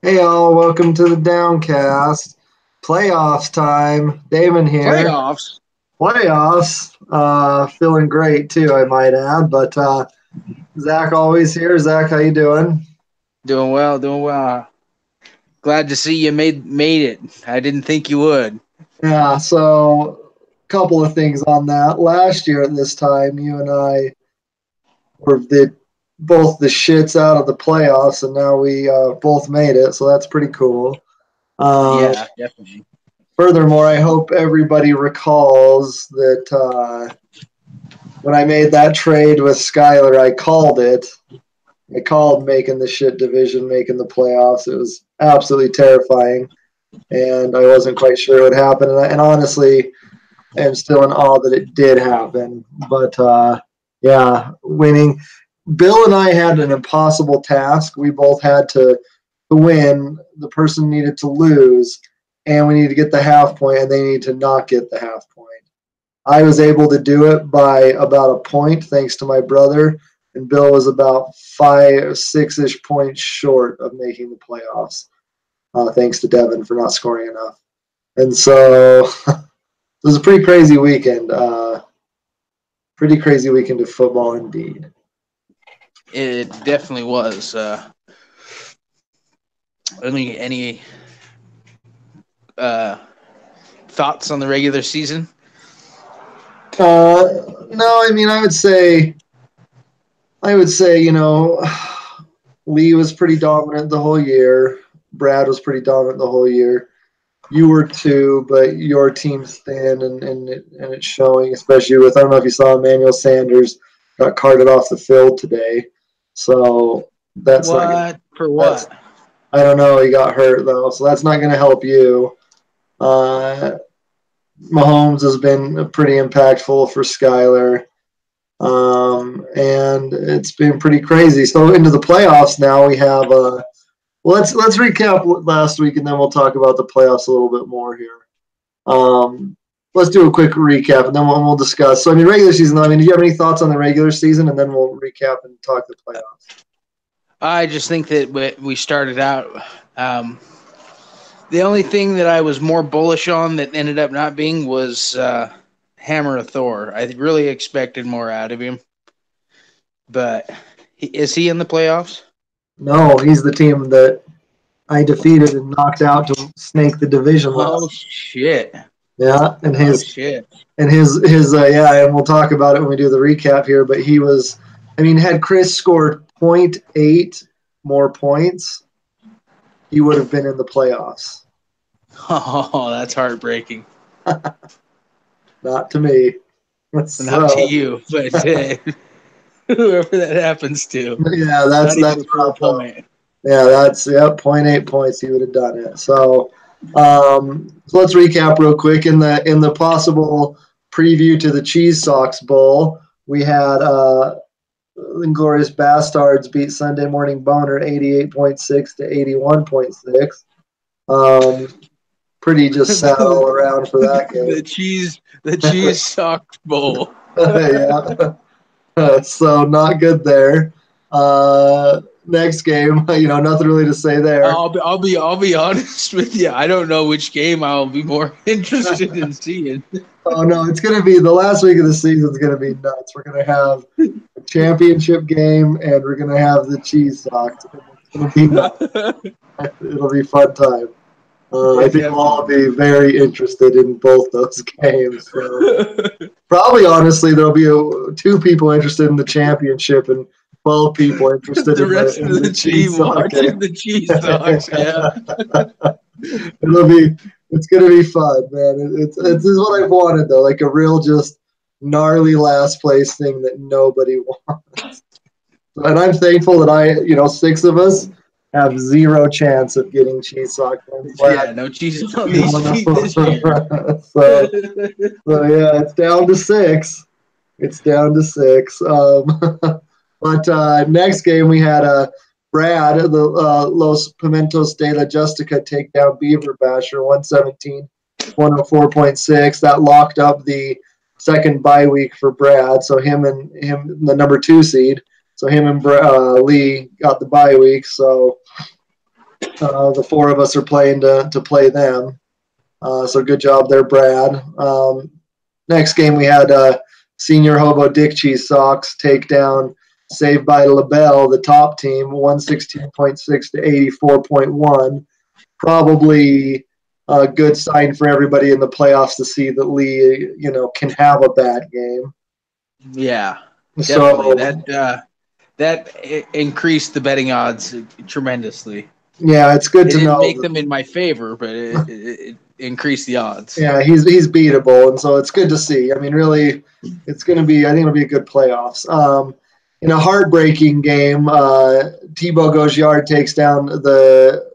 Hey all, welcome to the Downcast. Playoffs time. Damon here. Playoffs. Playoffs. Feeling great too, I might add. But Zach always here. Zach, how you doing? Doing well, doing well. Glad to see you made it. I didn't think you would. Yeah, so a couple of things on that. Last year at this time, you and I were both the shits out of the playoffs, and now we both made it, so that's pretty cool. Yeah, definitely. Furthermore, I hope everybody recalls that when I made that trade with Skyler, I called it. I called making the shit division, making the playoffs. It was absolutely terrifying, and I wasn't quite sure it would happen. And honestly, I'm still in awe that it did happen. But yeah, winning. Bill and I had an impossible task. We both had to win. The person needed to lose, and we needed to get the half point, and they needed to not get the half point. I was able to do it by about a point, thanks to my brother, and Bill was about 5, 6-ish points short of making the playoffs, thanks to Devin for not scoring enough. And so it was a pretty crazy weekend. Pretty crazy weekend of football indeed. It definitely was. Any thoughts on the regular season? No, I mean, I would say, Lee was pretty dominant the whole year. Brad was pretty dominant the whole year. You were too, but your team's thin, and it's showing, especially with, I don't know if you saw Emmanuel Sanders got carted off the field today. So that's what? For what? I don't know. He got hurt, though, so that's not going to help you. Mahomes has been pretty impactful for Skyler. And it's been pretty crazy. So into the playoffs now, we have let's recap last week, and then we'll talk about the playoffs a little bit more here. Let's do a quick recap, and then we'll discuss. So, I mean, regular season, I mean, do you have any thoughts on the regular season, and then we'll recap and talk the playoffs? I just think that we started out. The only thing that I was more bullish on that ended up not being was Hammer of Thor. I really expected more out of him. But is he in the playoffs? No, he's the team that I defeated and knocked out to snake the division last. Oh shit! Yeah, and his and we'll talk about it when we do the recap here. But he was, I mean, had Chris scored 0.8 more points, he would have been in the playoffs. Oh, that's heartbreaking. Not to me. Not to you, but whoever that happens to. Yeah, that's for a point. Yeah, that's 0.8 points. He would have done it. So let's recap real quick. In the possible preview to the Cheese Sox Bowl, we had Inglorious Bastards beat Sunday Morning Boner 88.6 to 81.6. Pretty just sad all around for that game. The Cheese Sox Bowl. Yeah. So not good there. Next game, nothing really to say there. I'll be honest with you. I don't know which game I'll be more interested in seeing. Oh no, it's gonna be the last week of the season. It's gonna be nuts. We're gonna have a championship game, and we're gonna have the Cheese Sox. It'll be nuts. It'll be fun time. I think we'll all be very interested in both those games. So. Probably, honestly, there'll be 2 people interested in the championship and 12 people interested in the Cheese Sox. The Cheese Sox, yeah. It's gonna be fun, man. This is what I wanted, though, like a real just gnarly last place thing that nobody wants. And I'm thankful that 6 of us have 0 chance of getting Cheese Sox. Yeah, no cheese on these feet this year. so yeah, it's down to 6. It's down to 6. But next game we had Brad, the Los Pimentos de la Justica, take down Beaver Basher 117-104.6. That locked up the second bye week for Brad. So him, the number 2 seed. So him and Lee got the bye week. So The four of us are playing to play them. So good job there, Brad. Next game we had Senior Hobo Dick Cheese Sox take down Saved by LaBelle, the top team, 116.6 to 84.1. Probably a good sign for everybody in the playoffs to see that Lee, can have a bad game. Yeah, definitely. That increased the betting odds tremendously. Yeah, it's good It to didn't know. make them in my favor, but it increased the odds. Yeah, he's beatable, and so it's good to see. I mean, really, it's going to be. I think it'll be a good playoffs. In a heartbreaking game, Thibaut Gaugiard takes down the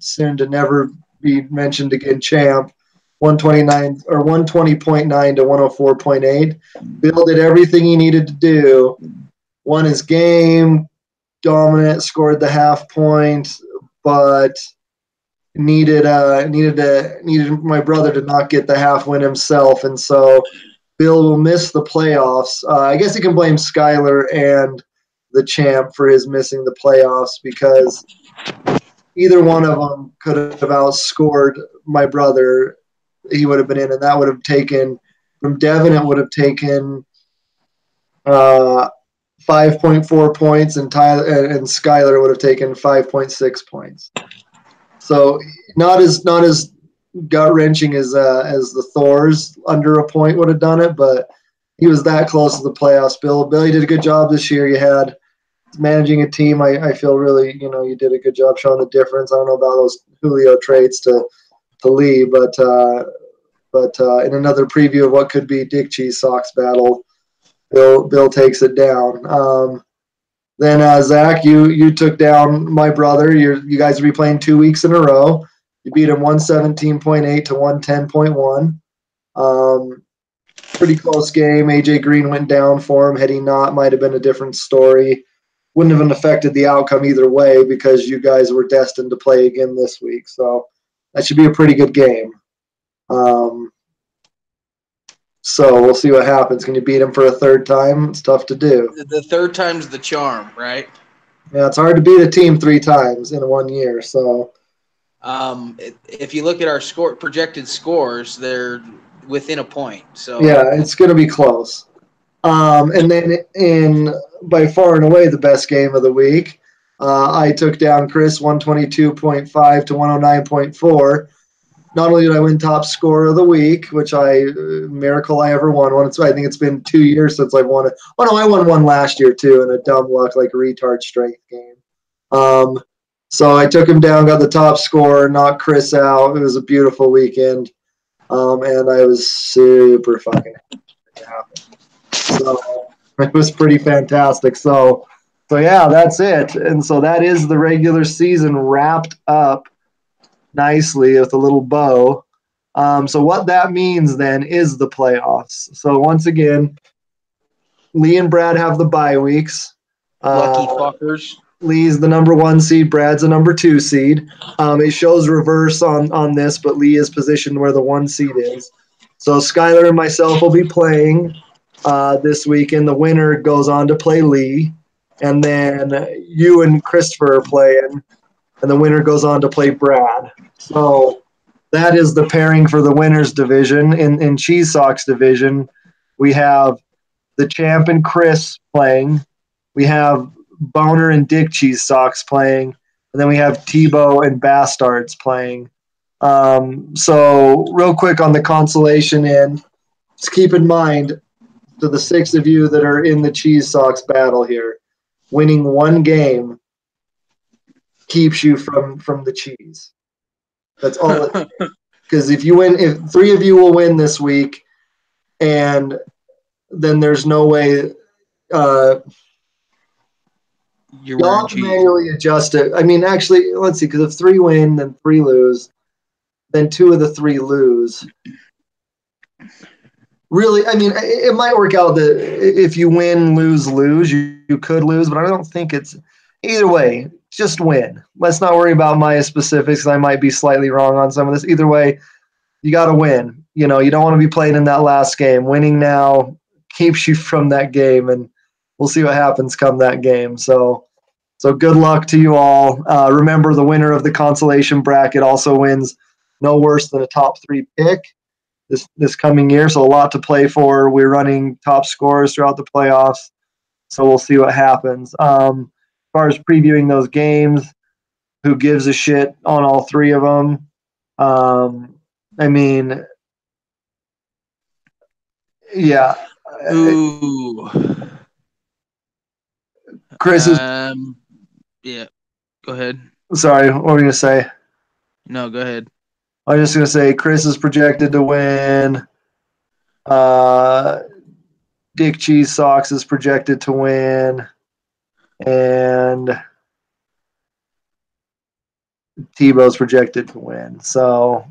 soon to never be mentioned again champ, 129 or 120.9 to 104.8. Bill did everything he needed to do. Won his game, dominant, scored the half point, but needed my brother to not get the half win himself, and so Bill will miss the playoffs. I guess you can blame Skyler and the champ for his missing the playoffs because either one of them could have outscored my brother. He would have been in, and that would have taken from Devin. It would have taken 5.4 points, and Skyler would have taken 5.6 points. So not as gut wrenching as the Thors under a point would have done it, but he was that close to the playoffs. Billy did a good job this year. You had managing a team. I feel really you did a good job showing the difference. I don't know about those Julio trades to Lee, but in another preview of what could be Dick Cheese Sox battle, Bill takes it down. Then Zach, you took down my brother. You guys will be playing 2 weeks in a row. You beat him 117.8 to 110.1. Pretty close game. AJ Green went down for him. Had he not, might have been a different story. Wouldn't have affected the outcome either way because you guys were destined to play again this week. So that should be a pretty good game. So we'll see what happens. Can you beat him for a third time? It's tough to do. The third time's the charm, right? Yeah, it's hard to beat a team 3 times in 1 year. So, if you look at our projected scores, they're within a point. So yeah, it's going to be close. And then in by far and away the best game of the week, I took down Chris 122.5 to 109.4. Not only did I win top scorer of the week, which miracle I ever won one. I think it's been 2 years since I've won it. Oh no, I won one last year too in a dumb luck like retard strength game. So I took him down, got the top score, knocked Chris out. It was a beautiful weekend, and I was super fucking happy. So it was pretty fantastic. So yeah, that's it. And so that is the regular season wrapped up nicely with a little bow. So what that means then is the playoffs. So once again, Lee and Brad have the bye weeks. Lucky fuckers. Lee's the number 1 seed. Brad's the number 2 seed. It shows reverse on this, but Lee is positioned where the 1 seed is. So Skyler and myself will be playing this weekend. The winner goes on to play Lee. And then you and Christopher are playing. And the winner goes on to play Brad. So that is the pairing for the winners division. In Cheese Sox division, we have the champ and Chris playing. We have Boner and Dick Cheese Sox playing. And then we have Tebow and Bastards playing. So real quick on the consolation end, just keep in mind to the 6 of you that are in the Cheese Sox battle here, winning 1 game keeps you from the cheese. That's all. Because if 3 of you will win this week, and then there's no way you're y'all can manually adjust it. I mean, actually, let's see. Because if 3 win, then 3 lose, then 2 of the 3 lose. Really, I mean, it might work out that if you win, lose, you could lose, but I don't think it's either way. Just win. Let's not worry about my specifics. I might be slightly wrong on some of this. Either way, you got to win. You don't want to be playing in that last game. Winning now keeps you from that game, and we'll see what happens come that game. So So good luck to you all. Remember, the winner of the consolation bracket also wins no worse than a top 3 pick this coming year. So a lot to play for. We're running top scores throughout the playoffs. So we'll see what happens. As far as previewing those games, who gives a shit on all 3 of them? I mean, yeah. Ooh. Chris is. Yeah. Go ahead. Sorry, what were you going to say? No, go ahead. I was just going to say Chris is projected to win. Dick Cheese Socks is projected to win. And Tebow's projected to win. So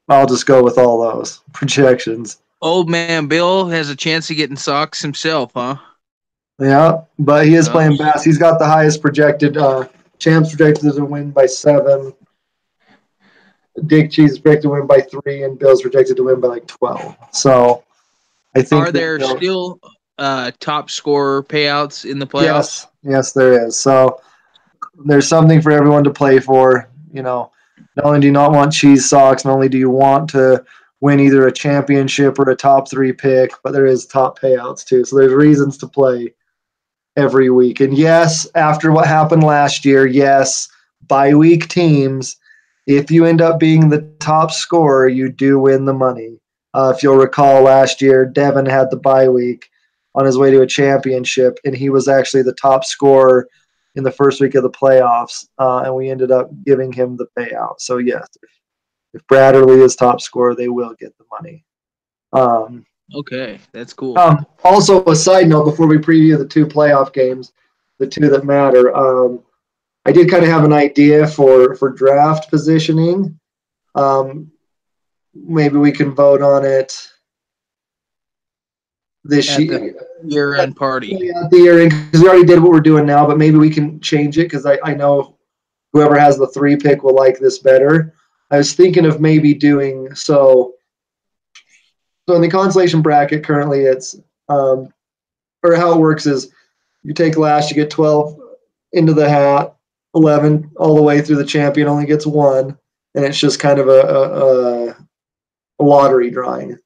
I'll just go with all those projections. Old man Bill has a chance of getting socks himself, huh? Yeah, but he is playing best. He's got the highest projected. Champ's projected to win by 7. Dick Cheese is projected to win by 3, and Bill's projected to win by like 12. So I think. Are there still top scorer payouts in the playoffs? Yes, there is. So there's something for everyone to play for. Not only do you not want cheese socks, not only do you want to win either a championship or a top 3 pick, but there is top payouts too. So there's reasons to play every week. And yes, after what happened last year, yes, bye-week teams, if you end up being the top scorer, you do win the money. If you'll recall last year, Devin had the bye week on his way to a championship, and he was actually the top scorer in the first week of the playoffs, and we ended up giving him the payout. So, yes, if Bradley is top scorer, they will get the money. Okay, that's cool. Also, a side note before we preview the 2 playoff games, the 2 that matter, I did kind of have an idea for draft positioning. Maybe we can vote on it this year. Year-end party. Yeah, the year-end, because we already did what we're doing now, but maybe we can change it because I know whoever has the 3 pick will like this better. I was thinking of maybe doing so in the consolation bracket currently it's or how it works is you take last, you get 12 into the hat, 11 all the way through the champion only gets 1, and it's just kind of a lottery drawing.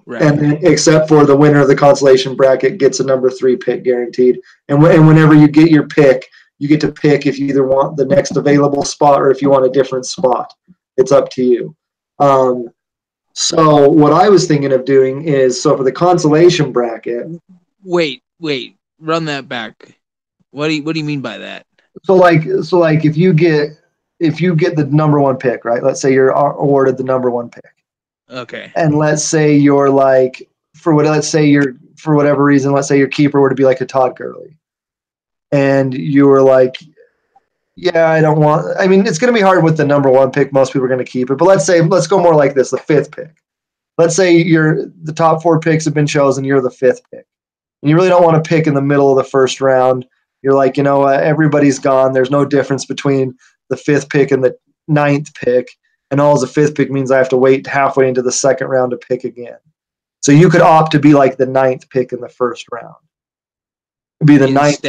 Right. And then, except for the winner of the consolation bracket gets a number 3 pick guaranteed. And whenever you get your pick, you get to pick if you either want the next available spot or if you want a different spot. It's up to you. So what I was thinking of doing is, so for the consolation bracket. Wait, run that back. What do you mean by that? So like if you get the number 1 pick, right? Let's say you're awarded the number 1 pick. Okay. And let's say you're like, for whatever reason, let's say your keeper were to be like a Todd Gurley. And you were like, yeah, I don't want, I mean, it's going to be hard with the number 1 pick. Most people are going to keep it. But let's go more like this, the 5th pick. Let's say the top 4 picks have been chosen, you're the 5th pick. And you really don't want to pick in the middle of the first round. You're like, you know what, everybody's gone. There's no difference between the 5th pick and the 9th pick. And all the 5th pick means I have to wait halfway into the second round to pick again. So you could opt to be like the 9th pick in the first round. Be the 9th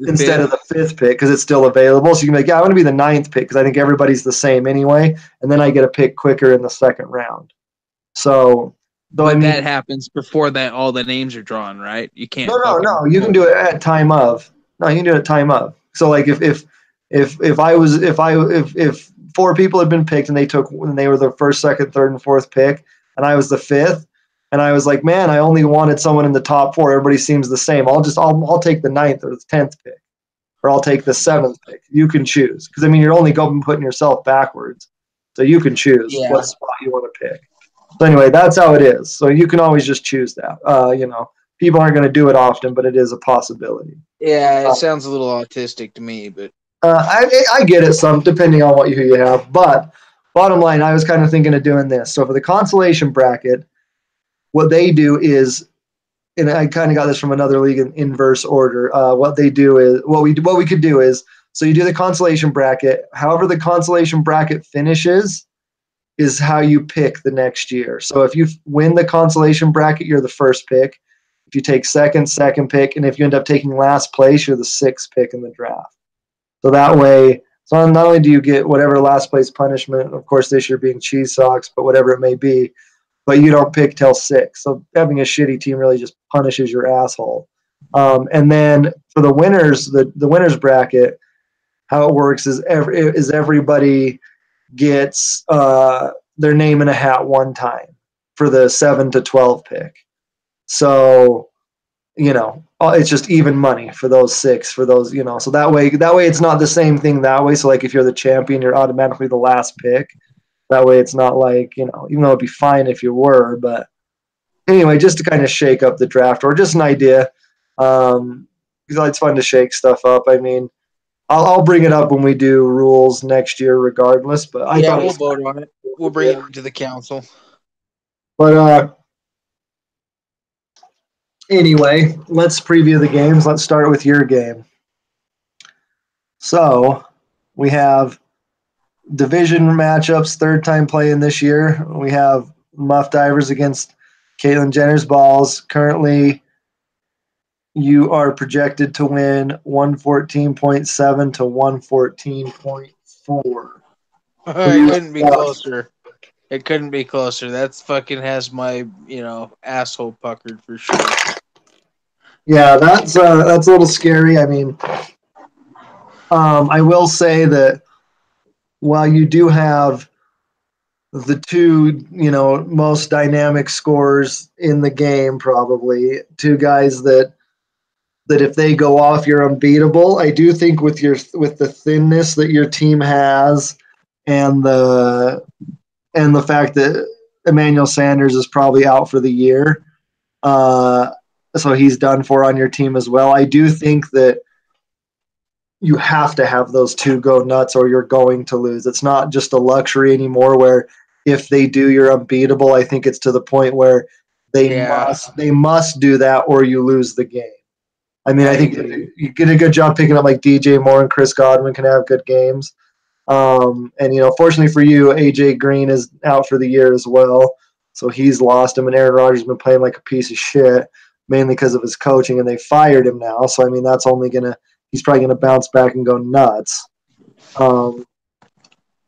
instead of the 5th pick because it's still available. So you can be like, yeah, I want to be the 9th pick because I think everybody's the same anyway. And then I get a pick quicker in the second round. So, that happens before that all the names are drawn, right? You can't. No. You can do it at time of. No, you can do it at time of. So like if 4 people had been picked and they were the 1st, 2nd, 3rd, and 4th pick, and I was the 5th, and I was like, man, I only wanted someone in the top 4. Everybody seems the same. I'll take the 9th or the 10th pick, or I'll take the 7th pick. You can choose because I mean you're only putting yourself backwards, so you can choose what spot you want to pick. So anyway, that's how it is. So you can always just choose that. People aren't going to do it often, but it is a possibility. Yeah, it sounds a little autistic to me, but I get it some depending on who you have. But bottom line, I was kind of thinking of doing this. So for the consolation bracket, what they do is, and I kind of got this from another league in inverse order. What they do is what we could do is, so you do the consolation bracket. However, the consolation bracket finishes is how you pick the next year. So if you win the consolation bracket, you're the 1st pick. If you take second pick, and if you end up taking last place, you're the 6th pick in the draft. So that way, so not only do you get whatever last place punishment, of course this year being cheese socks, but whatever it may be, but you don't pick till 6. So having a shitty team really just punishes your asshole. And then for the winners, the winners bracket, how it works is everybody gets their name in a hat one time for the 7 to 12 pick. So, it's just even money for those 6, for those, so that way it's not the same thing that way. So like if you're the champion, you're automatically the last pick. That way it's not like, even though it'd be fine if you were, but anyway, just to kind of shake up the draft, or just an idea. Because it's fun to shake stuff up. I mean, I'll bring it up when we do rules next year, regardless. But I thought we'll vote on it. We'll bring it to the council. But anyway, let's preview the games. Let's start with your game. So we have division matchups, third time playing this year. We have Muff Divers against Caitlin Jenner's Balls. Currently, you are projected to win 114.7 to 114.4. It couldn't be closer. It couldn't be closer. That's fucking has my, asshole puckered for sure. Yeah, that's a little scary. I mean, I will say that while you do have the two, most dynamic scorers in the game, probably two guys that if they go off, you're unbeatable. I do think with the thinness that your team has, and the fact that Emmanuel Sanders is probably out for the year, so he's done for on your team as well. I do think that you have to have those two go nuts or you're going to lose. It's not just a luxury anymore where if they do, you're unbeatable. I think it's to the point where they must do that or you lose the game. I mean, I think you get a good job picking up like DJ Moore and Chris Godwin can have good games. And, fortunately for you, AJ Green is out for the year as well. So he's lost him, and Aaron Rodgers has been playing like a piece of shit, mainly because of his coaching, and they fired him now. So, I mean, that's only he's probably going to bounce back and go nuts. But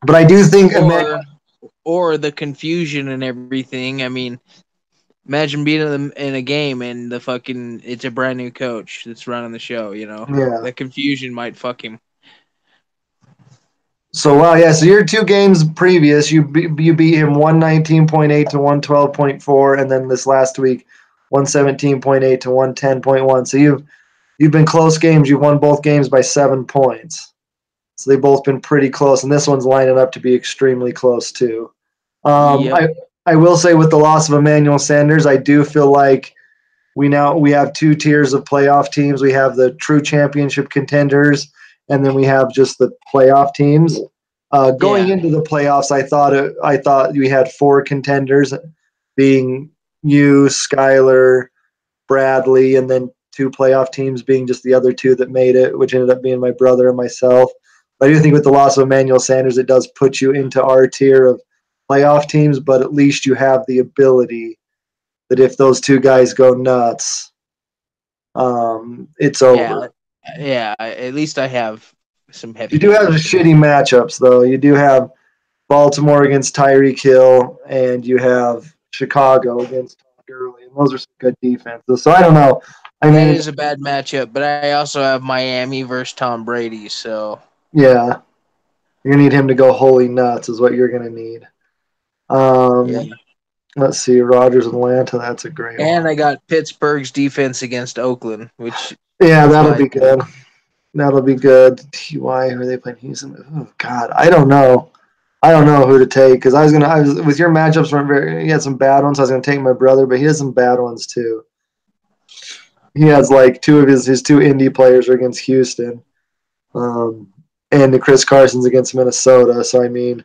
I do think or the confusion and everything. I mean, imagine beating them in a game and it's a brand new coach that's running the show, Yeah. The confusion might fuck him. So, so your 2 games previous, you beat him 119.8 to 112.4, and then this last week, 117.8 to 110.1. So you've been close games. You've won both games by 7 points. So they've both been pretty close, and this one's lining up to be extremely close too. I will say with the loss of Emmanuel Sanders, I do feel like we have 2 tiers of playoff teams. We have the true championship contenders, and then we have just the playoff teams. Going into the playoffs, I thought we had 4 contenders, being you, Skylar, Bradley, and then 2 playoff teams being just the other 2 that made it, which ended up being my brother and myself. But I do think with the loss of Emmanuel Sanders, it does put you into our tier of playoff teams, but at least you have the ability that if those 2 guys go nuts, it's over. Yeah, at least I have some heavy. You do have shitty matchups, though. You do have Baltimore against Tyreek Hill, and you have Chicago against Todd Gurley, and those are some good defenses. So I don't know. That is a bad matchup, but I also have Miami versus Tom Brady, so yeah, you're gonna need him to go holy nuts, is what you're gonna need. Let's see, Rodgers Atlanta. That's a great one. And I got Pittsburgh's defense against Oakland, which that'll be good. That'll be good. TY, who are they playing? Houston. Oh God, I don't know. I don't know who to take because I was with your matchups weren't very. He had some bad ones. I was gonna take my brother, but he has some bad ones too. He has like 2 of his 2 indie players are against Houston, and the Chris Carson's against Minnesota. So I mean,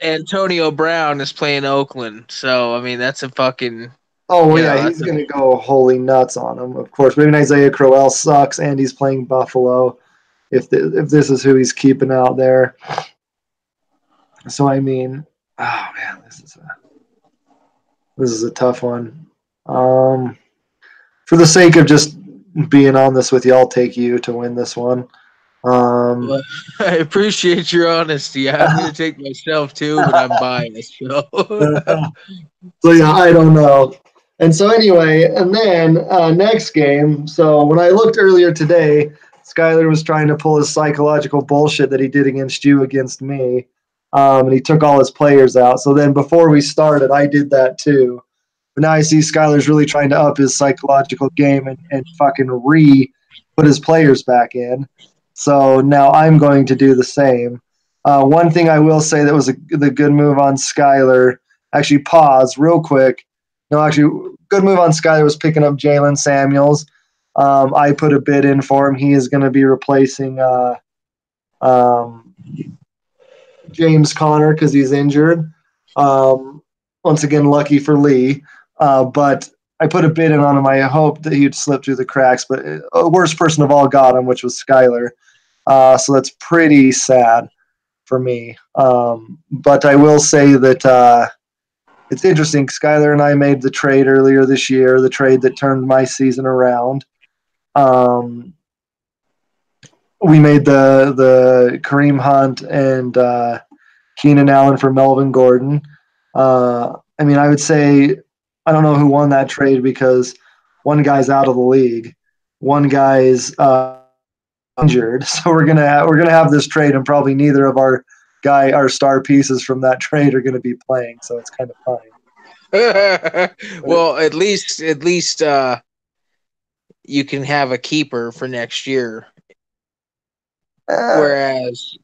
Antonio Brown is playing Oakland, so I mean that's a fucking. Oh he's gonna go holy nuts on him. Of course, maybe Isaiah Crowell sucks, and he's playing Buffalo. If this is who he's keeping out there. So I mean, oh man, this is a tough one. For the sake of just being on this with you. I'll take you to win this one. Well, I appreciate your honesty. I'm going to take myself too, but I'm biased. So. So yeah, I don't know. And so anyway, and then next game. So when I looked earlier today, Skyler was trying to pull his psychological bullshit that he did against you against me, and he took all his players out. So then before we started, I did that too. But now I see Skyler's really trying to up his psychological game and fucking put his players back in. So now I'm going to do the same. One thing I will say that was the good move on Skyler. Actually, pause real quick. No, actually, good move on Skyler was picking up Jalen Samuels. I put a bid in for him. He is going to be replacing um, James Conner because he's injured. Once again, lucky for Lee. But I put a bid in on him. I hoped that he'd slip through the cracks, but a worst person of all got him, which was Skyler. So that's pretty sad for me. But I will say that it's interesting. Skyler and I made the trade earlier this year, the trade that turned my season around. We made the Kareem Hunt and Keenan Allen for Melvin Gordon. I mean, I would say I don't know who won that trade because one guy's out of the league, one guy's injured. So we're gonna have this trade, and probably neither of our star pieces from that trade are gonna be playing. So it's kind of fine. Well, at least you can have a keeper for next year. Whereas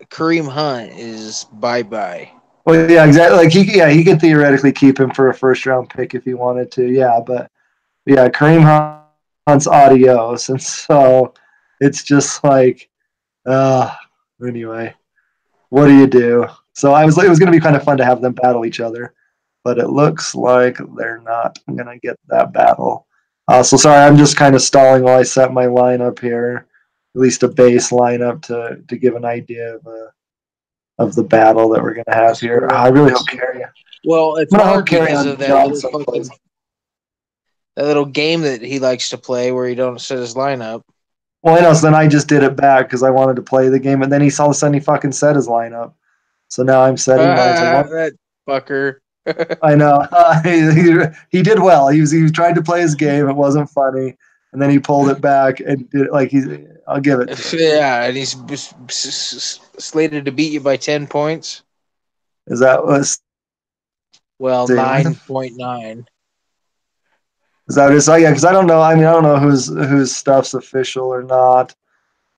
Kareem Hunt is bye. Well, yeah, exactly. Like he could theoretically keep him for a first round pick if he wanted to. Yeah, but yeah, Kareem Hunt's adios, and so it's just like, anyway, what do you do? So it was going to be kind of fun to have them battle each other, but it looks like they're not going to get that battle. So sorry, I'm just kind of stalling while I set my lineup here, at least a base lineup to give an idea of the battle that we're going to have here. I really hope Carry. Well, it's I'm gonna hard hope Carry because on of that John little someplace. that little game that he likes to play where he don't set his lineup. Well, I know. So then I just did it back because I wanted to play the game, and then all of a sudden he fucking set his lineup. So now I'm setting mine. That fucker. I know. He did well. He was trying to play his game. It wasn't funny, and then he pulled it back and did like he's. I'll give it to him. Yeah, and he's slated to beat you by 10 points. Is that what? Well, 9.9. Is that what it is? Oh, yeah, because I don't know. I mean, I don't know whose stuff's official or not.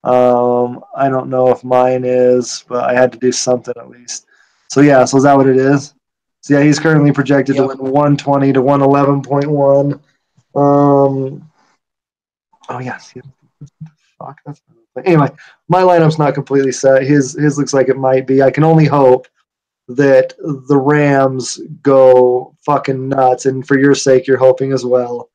I don't know if mine is, but I had to do something at least. So yeah, so is that what it is? So yeah, he's currently projected to win 120 to 111.1. Oh yes. Fuck. Anyway, my lineup's not completely set. His looks like it might be. I can only hope that the Rams go fucking nuts, and for your sake, you're hoping as well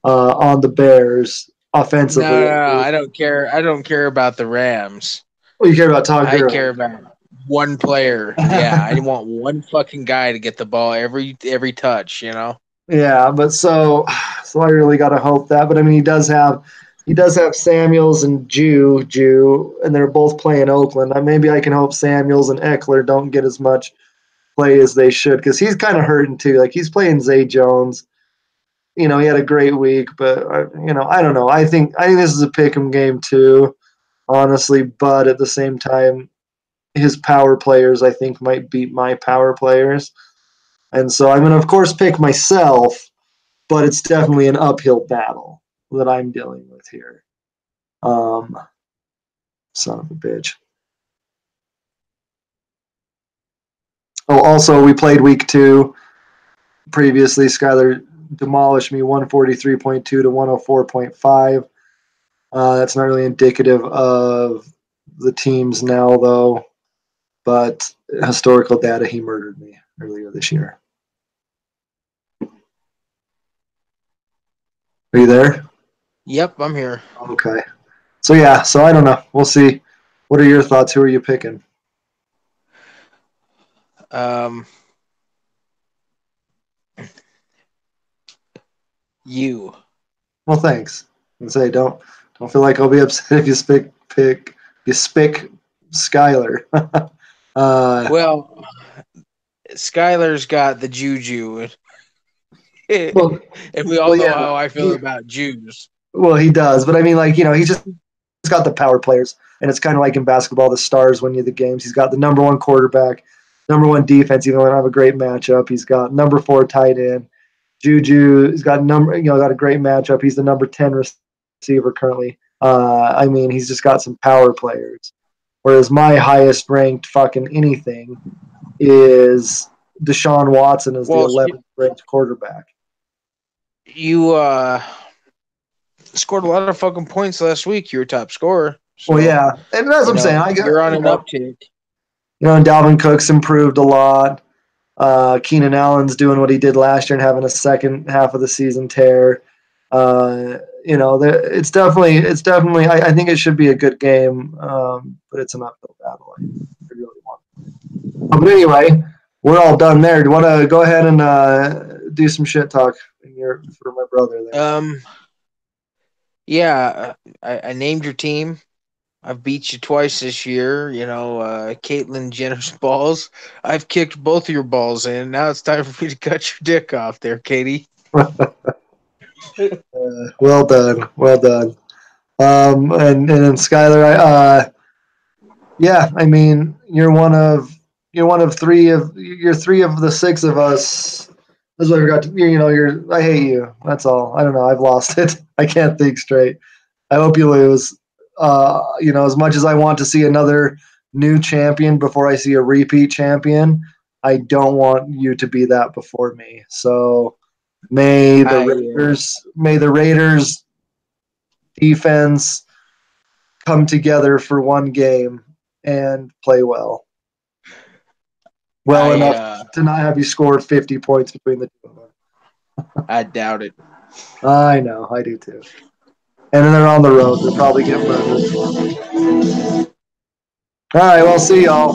on the Bears offensively. No, I don't care. I don't care about the Rams. Well, you care about Todd Gurley. I care about one player. Yeah, I want one fucking guy to get the ball every touch. You know. Yeah, but so I really got to hope that. But I mean, he does have Samuels and Jew, and they're both playing Oakland. Maybe I can hope Samuels and Eckler don't get as much play as they should because he's kind of hurting too. Like he's playing Zay Jones. You know, he had a great week, but I don't know. I think this is a pick'em game too, honestly. But at the same time, his power players I think might beat my power players, and so I'm going to of course pick myself. But it's definitely an uphill battle that I'm dealing with here. Son of a bitch. Oh, also, we played week 2 previously. Skyler demolished me 143.2 to 104.5. That's not really indicative of the teams now, though. But historical data, he murdered me earlier this year. Are you there? Yep, I'm here. Okay. So, yeah, I don't know. We'll see. What are your thoughts? Who are you picking? You. Well, thanks. And say don't feel like I'll be upset if you spick Skyler. Well, Skyler's got the juju, well, and we all well, know yeah, how I feel about Jews. well, he does, but I mean, like he's just got the power players, and it's kind of like in basketball, the stars win you the games. He's got the number one quarterback, number one defense. Even though they don't have a great matchup, he's got number 4 tight end. Juju, he's got got a great matchup. He's the number 10 receiver currently. I mean, he's just got some power players. Whereas my highest ranked fucking anything is Deshaun Watson as the 11th ranked quarterback. You scored a lot of fucking points last week. You were top scorer. So, well, yeah, and that's what I'm saying. You're on an uptick. And Dalvin Cook's improved a lot. Keenan Allen's doing what he did last year and having a second half of the season tear. It's definitely. I think it should be a good game, but it's an uphill battle. I really want. But anyway, we're all done there. Do you want to go ahead and do some shit talk for my brother there? Yeah, I named your team. I've beat you twice this year. Caitlyn Jenner's balls. I've kicked both of your balls in. Now it's time for me to cut your dick off there, Katie. Well done. And then Skyler, I mean, you're one of three of the 6 of us. That's what I forgot. I hate you. That's all. I don't know. I've lost it. I can't think straight. I hope you lose. As much as I want to see another new champion before I see a repeat champion, I don't want you to be that before me. So may the Raiders defense come together for one game and play well. Enough to not have you scored 50 points between the two of them. I doubt it. I know, I do too. And then they're on the road. They'll probably get murdered. All right, well, see y'all.